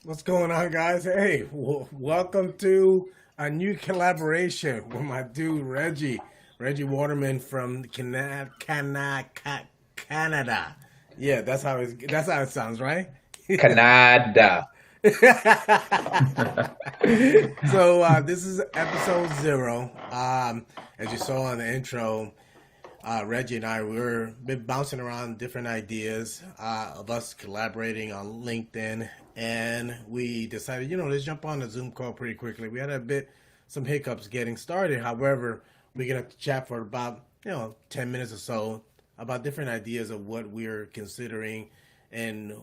What's going on, guys? Hey, welcome to a new collaboration with my dude Reggie Waterman from Canada. Yeah, that's how it sounds, right? Canada. So this is episode 0. As you saw in the intro, Reggie and I we're been bouncing around different ideas of us collaborating on LinkedIn, and we decided, let's jump on a Zoom call pretty quickly. We had some hiccups getting started. However, we're gonna chat for about 10 minutes or so about different ideas of what we're considering and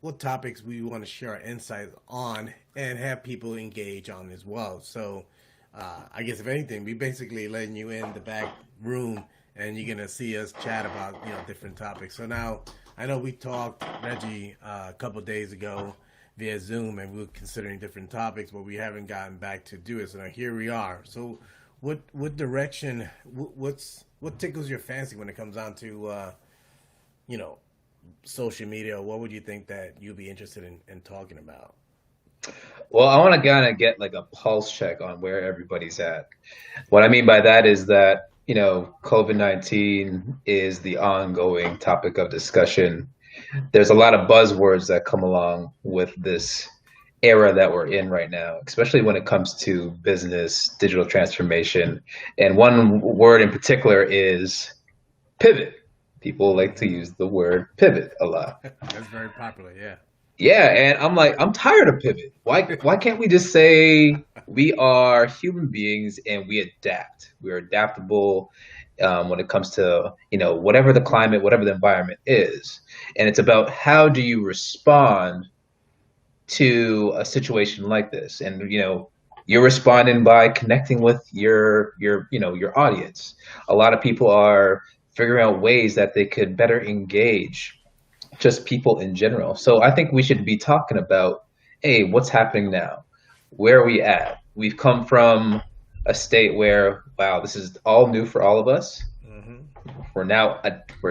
what topics we want to share our insights on and have people engage on as well. So, I guess if anything, we basically letting you in the back room and you're gonna see us chat about different topics. So now I know we talked Reggie a couple of days ago via Zoom and we were considering different topics, but we haven't gotten back to do it. So now here we are. So what direction? What tickles your fancy when it comes down to you know social media? What would you think that you'd be interested in talking about? Well, I want to kind of get like a pulse check on where everybody's at. What I mean by that is that, COVID-19 is the ongoing topic of discussion. There's a lot of buzzwords that come along with this era that we're in right now, especially when it comes to business, digital transformation. And one word in particular is pivot. People like to use the word pivot a lot. That's very popular. Yeah. Yeah, and I'm like, I'm tired of pivot. Why can't we just say we are human beings and we adapt? We're adaptable when it comes to, whatever the climate, whatever the environment is. And it's about how do you respond to a situation like this? And, you're responding by connecting with your audience. A lot of people are figuring out ways that they could better engage just people in general. So I think we should be talking about, hey, what's happening now? Where are we at? We've come from a state where, wow, this is all new for all of us. Hmm. We're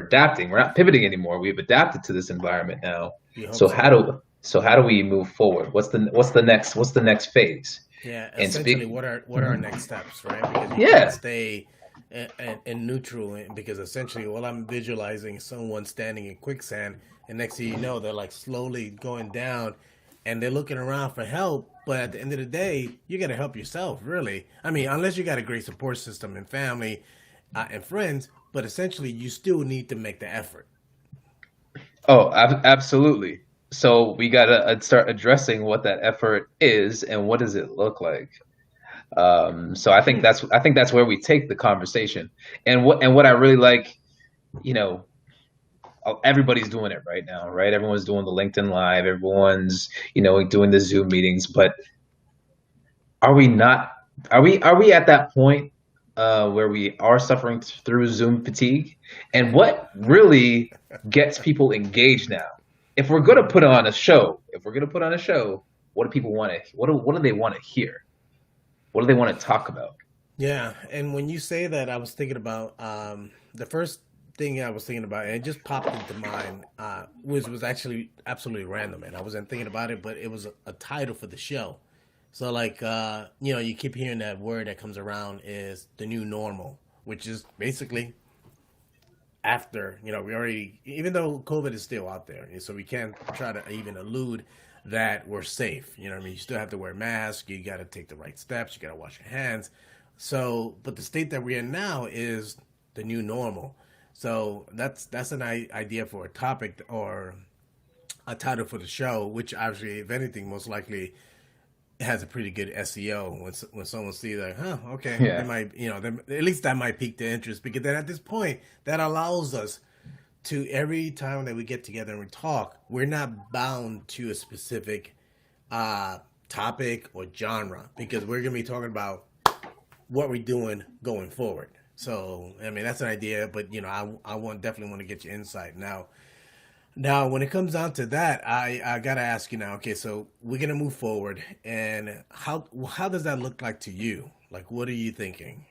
adapting. We're not pivoting anymore. We've adapted to this environment now. You hope So so. how do we move forward? What's the next phase? Yeah, And essentially, speak. what are our next steps, right? Because you can't Yeah. stay in neutral, because essentially, what I'm visualizing is someone standing in quicksand, and next thing you know, they're like slowly going down, and they're looking around for help. But at the end of the day, you got to help yourself, really. I mean, unless you got a great support system and family and friends, but essentially, you still need to make the effort. Oh, absolutely. So we gotta start addressing what that effort is and what does it look like. So Hmm. I think that's where we take the conversation. And what I really like, you know, everybody's doing it right now, right? Everyone's doing the LinkedIn Live, everyone's, doing the Zoom meetings, but are we not are we at that point where we are suffering through Zoom fatigue? And what really gets people engaged now? If we're gonna put on a show, what do people want to what do they want to hear? What do they want to talk about? Yeah, and when you say that, I was thinking about the first thing I was thinking about, and it just popped into mind, was actually absolutely random, and I wasn't thinking about it, but it was a title for the show. So like you keep hearing that word that comes around is the new normal, which is basically after we already, even though COVID is still out there, so we can't try to even allude that we're safe. You know what I mean? You still have to wear masks, you got to take the right steps, you got to wash your hands. So but the state that we're in now is the new normal. So that's an idea for a topic or a title for the show, which actually, if anything, most likely has a pretty good SEO. When someone sees like, huh, okay, they Yeah. might, at least that might pique their interest, because then at this point that allows us to, every time that we get together and we talk, we're not bound to a specific uh, topic or genre, because we're gonna be talking about what we're doing going forward. So I mean that's an idea, but I want definitely want to get your insight now. Now, when it comes down to that, I gotta ask you now. Okay, so we're gonna move forward, and how does that look like to you? Like, what are you thinking?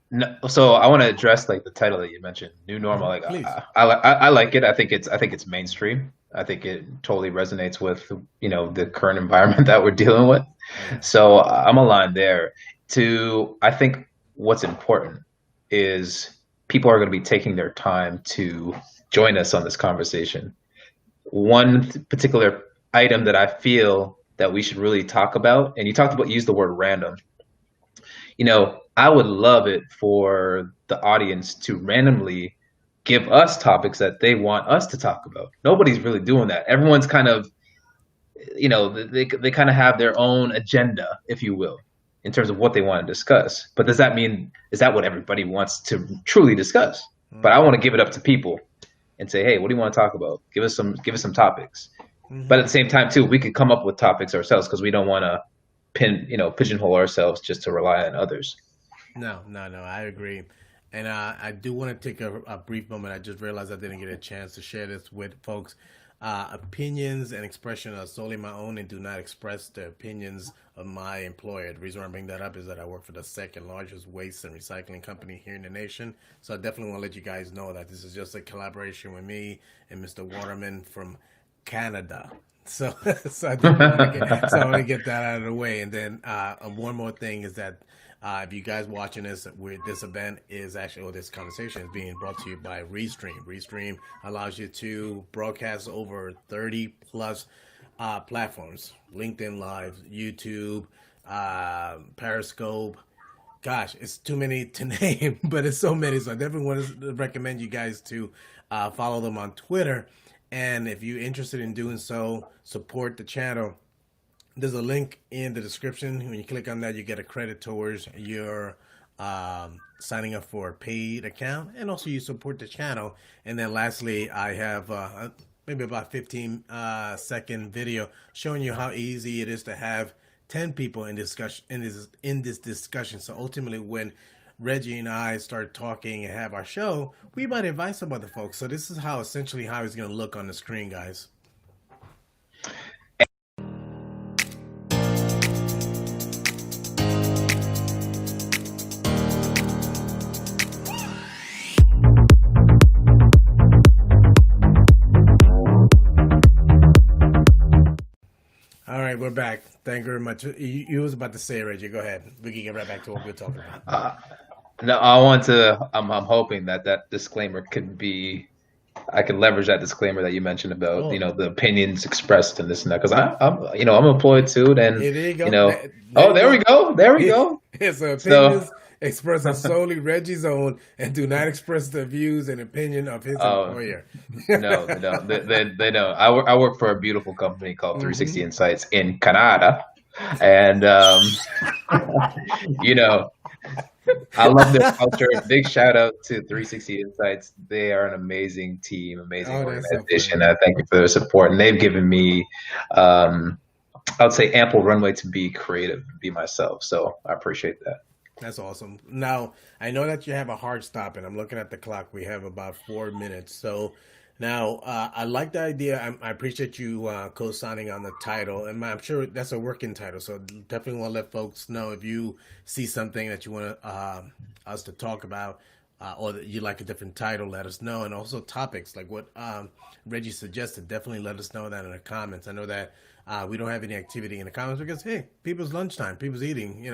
No, so I want to address like the title that you mentioned, new normal. Hmm. Like Please. I like it. I think it's mainstream. I think it totally resonates with, the current environment that we're dealing with. Yeah. So I'm aligned there. I think what's important is people are going to be taking their time to join us on this conversation. One particular item that I feel that we should really talk about, and you use the word random. I would love it for the audience to randomly give us topics that they want us to talk about. Nobody's really doing that. Everyone's kind of, they kind of have their own agenda, if you will, in terms of what they want to discuss. But does that mean, is that what everybody wants to truly discuss? But I want to give it up to people and say, hey, what do you want to talk about? Give us some topics. But at the same time, too, we could come up with topics ourselves because we don't want to pigeonhole ourselves just to rely on others. No, I agree. And I do want to take a brief moment. I just realized I didn't get a chance to share this with folks. Opinions and expression are solely my own and do not express the opinions of my employer. The reason why I bring that up is that I work for the second largest waste and recycling company here in the nation. So I definitely want to let you guys know that this is just a collaboration with me and Mr. Waterman from Canada. So, so I want to get that out of the way. And then one more thing is that if you guys watching this, this event is actually, or this conversation is being brought to you by Restream. Restream allows you to broadcast over 30 plus platforms: LinkedIn Live, YouTube, Periscope. Gosh, it's too many to name, but it's so many. So I definitely want to recommend you guys to follow them on Twitter. And if you're interested in doing so, support the channel. There's a link in the description. When you click on that, you get a credit towards your signing up for a paid account, and also you support the channel. And then lastly, I have maybe about 15-second video showing you how easy it is to have 10 people in discussion in this discussion. So ultimately, when Reggie and I start talking and have our show, we might invite some other folks. So this is essentially how it's going to look on the screen, guys. All right, we're back. Thank you very much. You was about to say, Reggie. Go ahead. We can get right back to what we're talking about. No, I'm hoping that disclaimer could be. I can leverage that disclaimer that you mentioned about the opinions expressed and this and that, because I'm employed too, and Here, there you go. there we go. Yes, so opinions expressed are solely Reggie's own and do not express the views and opinion of his employer. No, they know. I work for a beautiful company called 360 Insights in Canada, and I love their culture. Big shout out to 360 Insights. They are an amazing team, amazing organization. I thank you for their support, and they've given me, I would say, ample runway to be creative, be myself. So I appreciate that. That's awesome. Now, I know that you have a hard stop, and I'm looking at the clock. We have about 4 minutes. So now, I like the idea. I appreciate you co-signing on the title, and I'm sure that's a working title. So definitely want to let folks know if you see something that you want us to talk about, or that you like a different title, let us know. And also topics like what Reggie suggested. Definitely let us know that in the comments. I know that we don't have any activity in the comments because, hey, people's lunchtime, people's eating.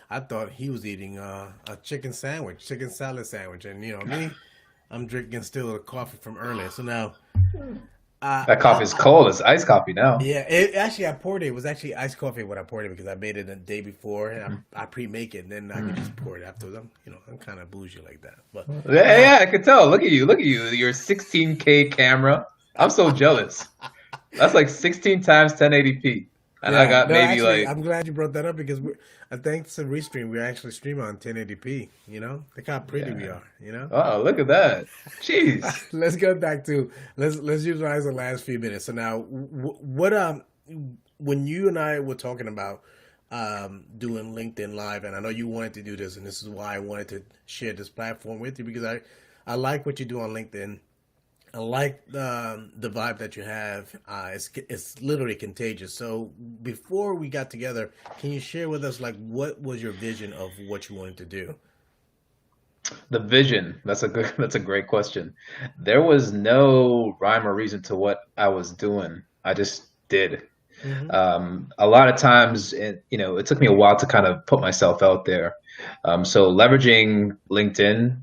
I thought he was eating a chicken salad sandwich, and me. I'm drinking still a coffee from earlier. So now that coffee is cold. It's iced coffee now. Yeah, I poured it. It was actually iced coffee when I poured it because I made it the day before. And I pre-make it, and then I could just pour it afterwards. I'm kind of bougie like that. But yeah, I could tell. Look at you. Your 16K camera. I'm so jealous. That's like 16 times 1080p. And I got I'm glad you brought that up because thanks to Restream, we actually stream on 1080p. Look how pretty we are. Oh, look at that! Jeez. Let's go back to let's utilize the last few minutes. So now, what when you and I were talking about doing LinkedIn Live, and I know you wanted to do this, and this is why I wanted to share this platform with you because I like what you do on LinkedIn. I like the vibe that you have. It's literally contagious. So before we got together, can you share with us what was your vision of what you wanted to do? The vision, that's a great question. There was no rhyme or reason to what I was doing. I just did. Hmm. A lot of times, it took me a while to kind of put myself out there. So leveraging LinkedIn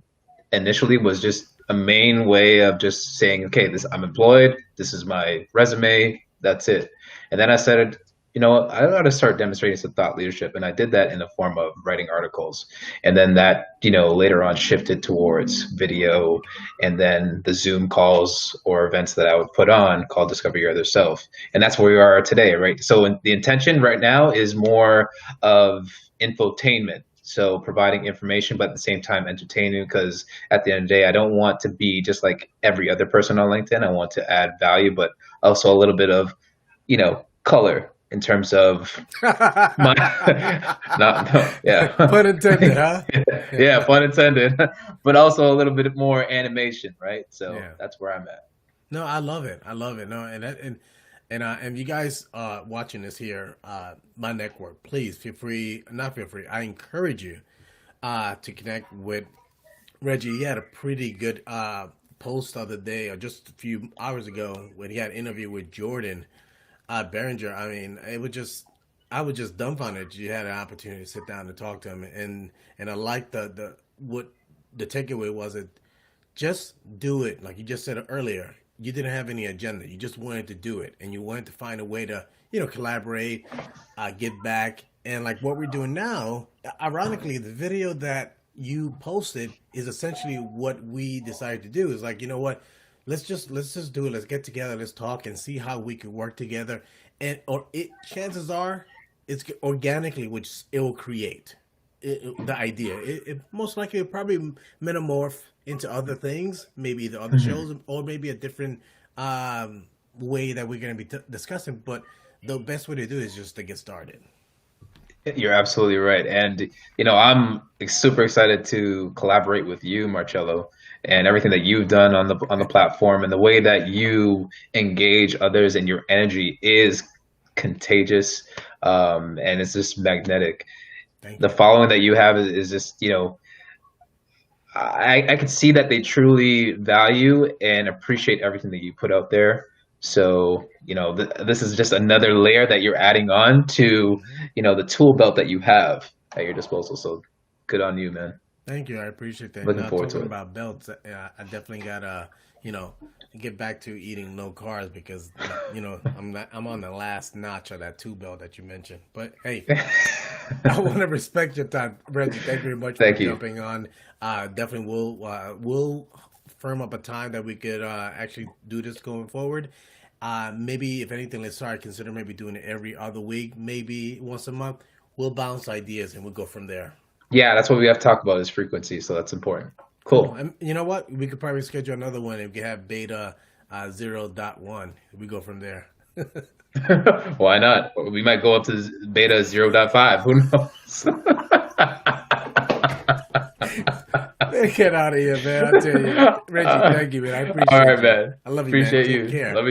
initially was just a main way of just saying, okay, this I'm employed, this is my resume, that's it. And then I said, I got to start demonstrating some thought leadership, and I did that in the form of writing articles. And then that, later on shifted towards video, and then the Zoom calls or events that I would put on called Discover Your Other Self. And that's where we are today, right? So the intention right now is more of infotainment. So providing information, but at the same time entertaining, because at the end of the day, I don't want to be just like every other person on LinkedIn. I want to add value, but also a little bit of, color in terms of my, not, no, yeah. Pun intended, huh? Yeah, pun intended, but also a little bit more animation, right? So Yeah. that's where I'm at. No, I love it. I love it. No, and you guys watching this here, my network, please feel free. Not feel free. I encourage you to connect with Reggie. He had a pretty good post the other day, or just a few hours ago, when he had an interview with Jordan Behringer. I mean, I was just dumbfounded. You had an opportunity to sit down and talk to him, and I like the what the takeaway was. It just do it, like you just said earlier. You didn't have any agenda. You just wanted to do it, and you wanted to find a way to, collaborate, get back, and like what we're doing now. Ironically, the video that you posted is essentially what we decided to do. Is like, you know what? Let's just do it. Let's get together. Let's talk and see how we could work together. And or it chances are it's organically, which it will create the idea. It most likely will probably metamorph into other things, maybe the other Mhm. shows, or maybe a different way that we're going to be discussing. But the best way to do it is just to get started. You're absolutely right. And, I'm super excited to collaborate with you, Marcello, and everything that you've done on the platform and the way that you engage others and your energy is contagious. And it's just magnetic. Thank The you. following that you have is just, I can see that they truly value and appreciate everything that you put out there. So, this is just another layer that you're adding on to, Hmm. the tool belt that you have at your disposal. So good on you, man. Thank you. I appreciate that. Looking Now, forward talking to it. about belts, I definitely gotta, you know, get back to eating no carbs because, I'm on the last notch of that two belt that you mentioned. But hey, I want to respect your time, Reggie. Thank you very much for Thank you. jumping on. Definitely, we'll firm up a time that we could actually do this going forward. Maybe if anything, let's start consider maybe doing it every other week, maybe once a month. We'll bounce ideas and we'll go from there. Yeah, that's what we have to talk about is frequency. So that's important. Cool. Cool. And you know what? We could probably schedule another one if we have beta 0.1. We go from there. Why not? We might go up to beta 0.5. Who knows? Get out of here, man. I tell you, Reggie, thank you, man. I All appreciate right, you. man. I love you, man. Appreciate Take you. care. Love you.